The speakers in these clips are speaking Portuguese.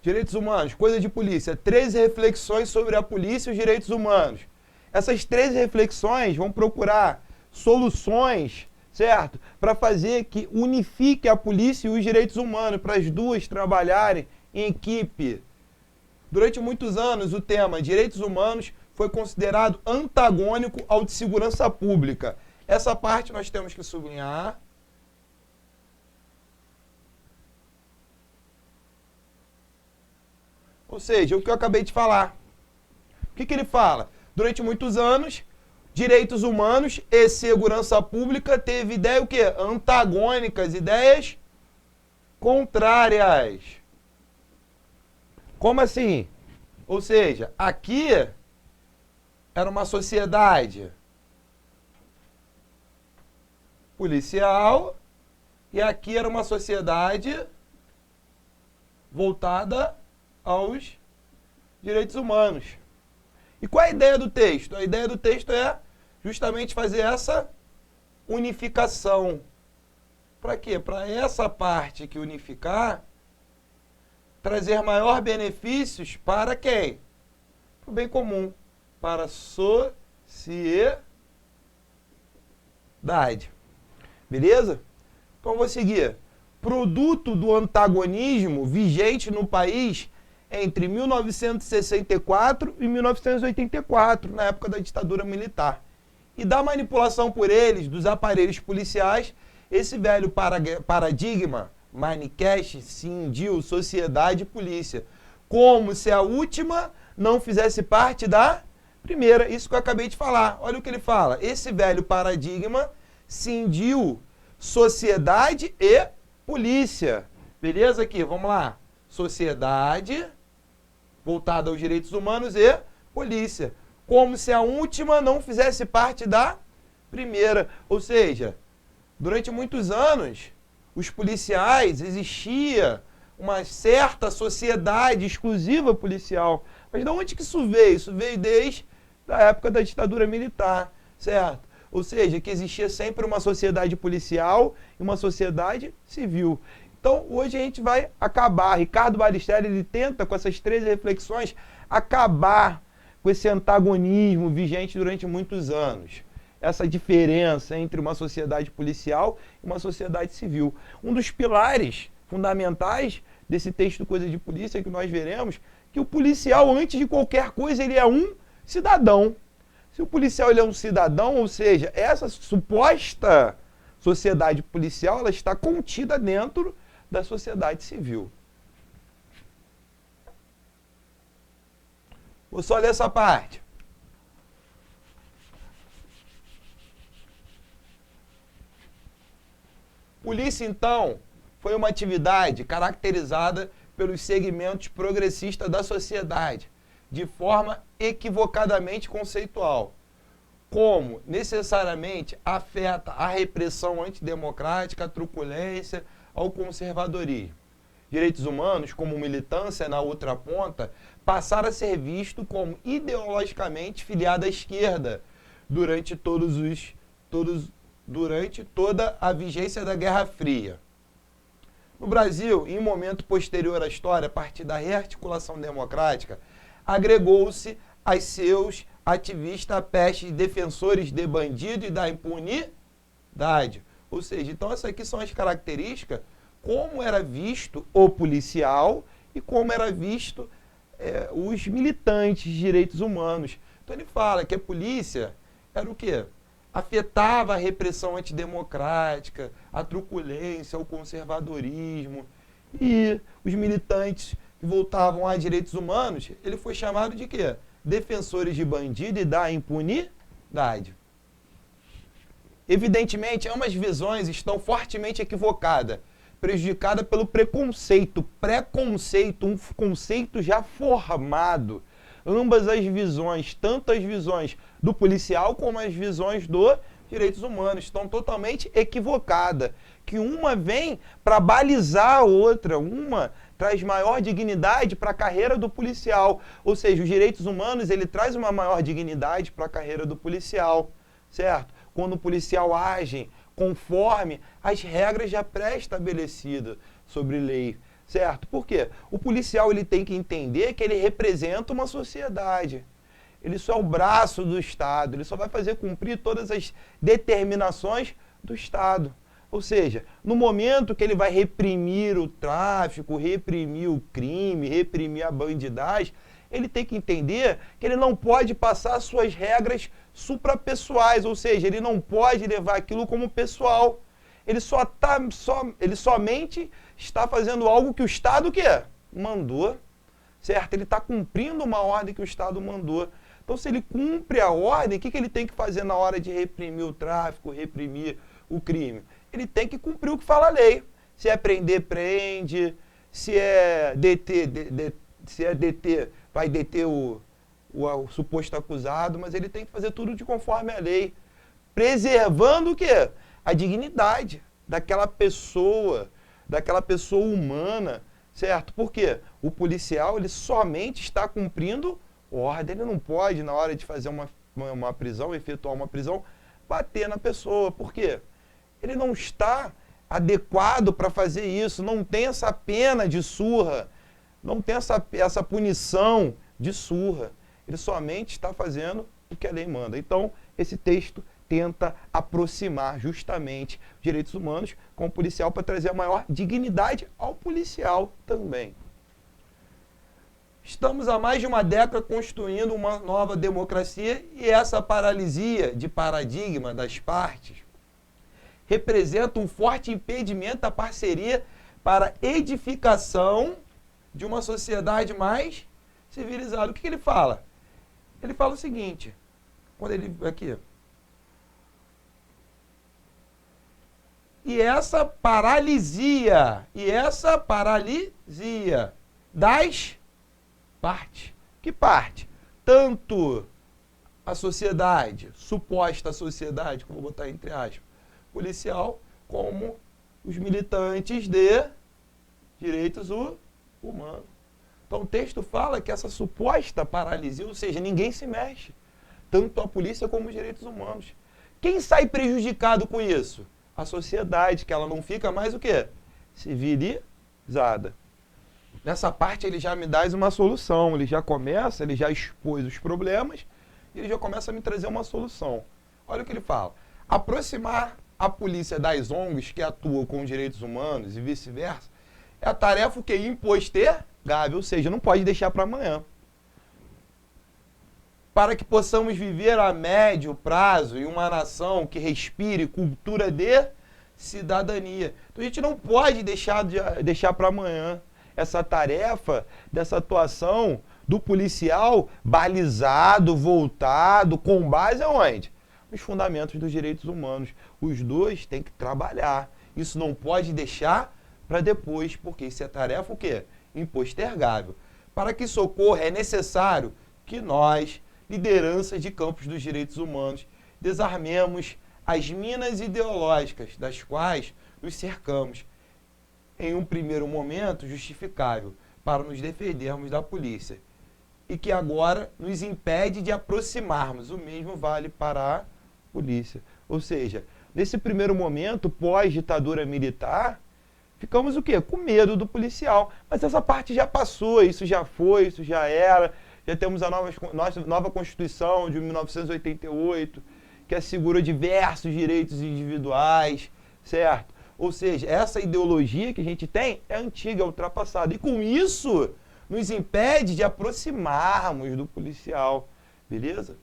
Direitos humanos, coisa de polícia. 13 reflexões sobre a polícia e os direitos humanos. Essas 13 reflexões vão procurar soluções, certo? Para fazer que unifique a polícia e os direitos humanos, para as duas trabalharem em equipe. Durante muitos anos, o tema direitos humanos foi considerado antagônico ao de segurança pública. Essa parte nós temos que sublinhar. Ou seja, o que eu acabei de falar. O que ele fala? Durante muitos anos, direitos humanos e segurança pública teve ideia o quê? Antagônicas, ideias contrárias. Como assim? Ou seja, aqui era uma sociedade policial e aqui era uma sociedade voltada aos direitos humanos. E qual é a ideia do texto? A ideia do texto é justamente fazer essa unificação. Para quê? Para essa parte que unificar, trazer maior benefícios para quem? Para o bem comum, para a sociedade. Beleza? Então eu vou seguir. Produto do antagonismo vigente no país entre 1964 e 1984, na época da ditadura militar. E da manipulação por eles dos aparelhos policiais, esse velho paradigma Maniqueche cindiu sociedade e polícia, como se a última não fizesse parte da primeira. Isso que eu acabei de falar. Olha o que ele fala. Esse velho paradigma cindiu sociedade e polícia. Beleza aqui? Vamos lá. Sociedade, voltada aos direitos humanos, e polícia. Como se a última não fizesse parte da primeira. Ou seja, durante muitos anos, os policiais, existia uma certa sociedade exclusiva policial. Mas de onde que isso veio? Isso veio desde a época da ditadura militar, certo? Ou seja, que existia sempre uma sociedade policial e uma sociedade civil. Então, hoje a gente vai acabar. Ricardo Balistelli, ele tenta, com essas 13 reflexões, acabar com esse antagonismo vigente durante muitos anos. Essa diferença entre uma sociedade policial e uma sociedade civil. Um dos pilares fundamentais desse texto Coisa de Polícia que nós veremos, que o policial, antes de qualquer coisa, ele é um cidadão. Se o policial ele é um cidadão, ou seja, essa suposta sociedade policial, ela está contida dentro da sociedade civil. Vou só ler essa parte. Polícia, então, foi uma atividade caracterizada pelos segmentos progressistas da sociedade, de forma equivocadamente conceitual, como necessariamente afeta a repressão antidemocrática, a truculência, ao conservadorismo. Direitos humanos, como militância na outra ponta, passaram a ser vistos como ideologicamente filiado à esquerda durante toda a vigência da Guerra Fria. No Brasil, em um momento posterior à história, a partir da rearticulação democrática, agregou-se a seus ativistas pestes defensores de bandido e da impunidade. Ou seja, então essas aqui são as características, como era visto o policial e como era visto os militantes de direitos humanos. Então ele fala que a polícia era o quê? Afetava a repressão antidemocrática, a truculência, o conservadorismo. E os militantes que voltavam a direitos humanos, ele foi chamado de quê? Defensores de bandido e da impunidade. Evidentemente, ambas visões estão fortemente equivocadas, prejudicada pelo preconceito. Preconceito, um conceito já formado. Ambas as visões, tanto as visões do policial como as visões dos direitos humanos, estão totalmente equivocadas. Que uma vem para balizar a outra, uma traz maior dignidade para a carreira do policial. Ou seja, os direitos humanos, ele traz uma maior dignidade para a carreira do policial, certo? Quando o policial age conforme as regras já pré-estabelecidas sobre lei. certo? Por quê? O policial ele tem que entender que ele representa uma sociedade. Ele só é o braço do Estado, ele só vai fazer cumprir todas as determinações do Estado. Ou seja, no momento que ele vai reprimir o tráfico, reprimir o crime, reprimir a bandidagem, ele tem que entender que ele não pode passar suas regras suprapessoais, ou seja, ele não pode levar aquilo como pessoal. Ele somente está fazendo algo que o Estado mandou, certo? Ele está cumprindo uma ordem que o Estado mandou. Então, se ele cumpre a ordem, o que ele tem que fazer na hora de reprimir o tráfico, reprimir o crime? Ele tem que cumprir o que fala a lei. Se é prender, prende. Se é deter, vai deter o suposto acusado, mas ele tem que fazer tudo de conforme a lei, preservando o quê? A dignidade daquela pessoa humana, certo? Por quê? O policial, ele somente está cumprindo ordem, ele não pode, na hora de fazer uma prisão, efetuar uma prisão, bater na pessoa. Por quê? Ele não está adequado para fazer isso, não tem essa pena de surra, não tem essa punição de surra. Ele somente está fazendo o que a lei manda. Então, esse texto tenta aproximar justamente os direitos humanos com o policial para trazer a maior dignidade ao policial também. Estamos há mais de uma década construindo uma nova democracia e essa paralisia de paradigma das partes representa um forte impedimento à parceria para a edificação de uma sociedade mais civilizada. O que ele fala? Ele fala o seguinte, quando ele aqui. E essa paralisia das partes. Que parte? Tanto a sociedade, suposta sociedade, que eu vou botar entre aspas, policial, como os militantes de direitos humanos. Então o texto fala que essa suposta paralisia, ou seja, ninguém se mexe, tanto a polícia como os direitos humanos. Quem sai prejudicado com isso? A sociedade, que ela não fica mais o quê? Civilizada. Nessa parte ele já me dá uma solução, ele já expôs os problemas, e ele já começa a me trazer uma solução. Olha o que ele fala. Aproximar a polícia das ONGs que atuam com os direitos humanos e vice-versa é a tarefa que é impostergável, ou seja, não pode deixar para amanhã. Para que possamos viver a médio prazo em uma nação que respire cultura de cidadania. Então a gente não pode deixar para amanhã essa tarefa dessa atuação do policial balizado, voltado, com base aonde? Nos fundamentos dos direitos humanos. Os dois têm que trabalhar. Isso não pode deixar para depois, porque isso é tarefa o quê? Impostergável. Para que isso ocorra, é necessário que nós, lideranças de campos dos direitos humanos, desarmemos as minas ideológicas das quais nos cercamos, em um primeiro momento justificável, para nos defendermos da polícia, e que agora nos impede de aproximarmos. O mesmo vale para a polícia. Ou seja, nesse primeiro momento, pós-ditadura militar, ficamos o quê? Com medo do policial. Mas essa parte já passou, isso já foi, isso já era. Já temos a nossa nova Constituição de 1988, que assegura diversos direitos individuais, certo? Ou seja, essa ideologia que a gente tem é antiga, é ultrapassada. E com isso, nos impede de aproximarmos do policial. Beleza?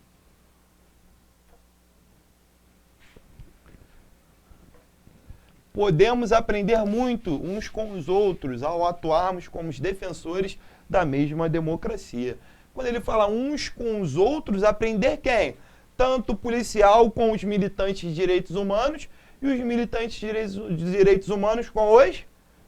Podemos aprender muito uns com os outros ao atuarmos como os defensores da mesma democracia. Quando ele fala uns com os outros, aprender quem? Tanto o policial com os militantes de direitos humanos e os militantes de direitos humanos com os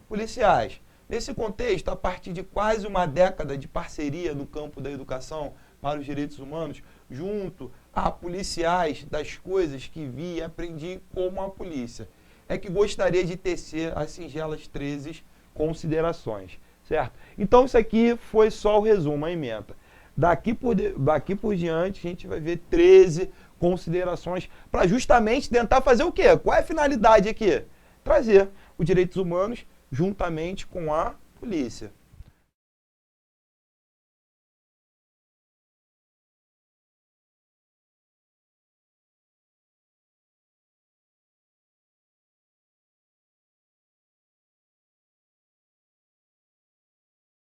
policiais. Nesse contexto, a partir de quase uma década de parceria no campo da educação para os direitos humanos, junto a policiais das coisas que vi e aprendi como a polícia, é que gostaria de tecer as singelas 13 considerações, certo? Então isso aqui foi só o resumo, a ementa. Daqui por diante a gente vai ver 13 considerações para justamente tentar fazer o quê? Qual é a finalidade aqui? Trazer os direitos humanos juntamente com a polícia.